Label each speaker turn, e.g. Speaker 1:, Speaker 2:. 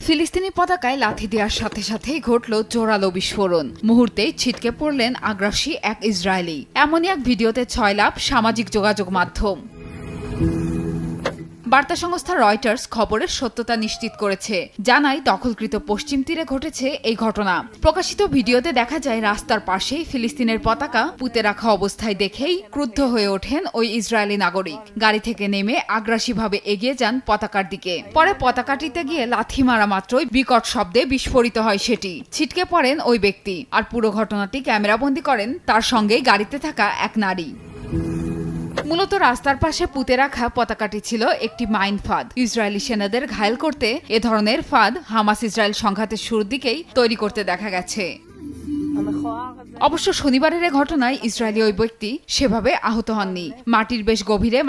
Speaker 1: ফিলিস্তিনি পতাকায় লাথি দেওয়ার সাথে সাথেই ঘটল জোরালো বিস্ফোরণ। মুহূর্তেই ছিটকে পড়লেন আগ্রাসী এক ইসরায়েলি। এমনই এক ভিডিওতে ছয়লাভ সামাজিক যোগাযোগ মাধ্যম। বার্তা সংস্থা রয়টার্স খবরের সত্যতা নিশ্চিত করেছে, জানায় দখলকৃত পশ্চিম তীরে ঘটেছে এই ঘটনা। প্রকাশিত ভিডিওতে দেখা যায় রাস্তার পাশেই ফিলিস্তিনের পতাকা পুঁতে রাখা অবস্থায় দেখেই ক্রুদ্ধ হয়ে ওঠেন ওই ইসরায়েলি নাগরিক। গাড়ি থেকে নেমে আগ্রাসীভাবে এগিয়ে যান পতাকার দিকে। পরে পতাকাটিতে গিয়ে লাথি মারা মাত্রই বিকট শব্দে বিস্ফোরিত হয় সেটি। ছিটকে পড়েন ওই ব্যক্তি। আর পুরো ঘটনাটি ক্যামেরাবন্দি করেন তার সঙ্গেই গাড়িতে থাকা এক নারী। মূলত রাস্তার পাশে পুঁতে রাখা পতাকাটি ছিল একটি মাইন ফাঁদ। ইসরায়েলি সেনাদের ঘায়েল করতে এ ধরনের ফাঁদ হামাস ইসরায়েল সংঘাতের শুরুর দিকেই তৈরি করতে দেখা গেছে। অবশ্য শনিবারের এ ঘটনায় ইসরায়েলি ওই ব্যক্তি সেভাবে আহত হননি। মাটির বেশ গভীরে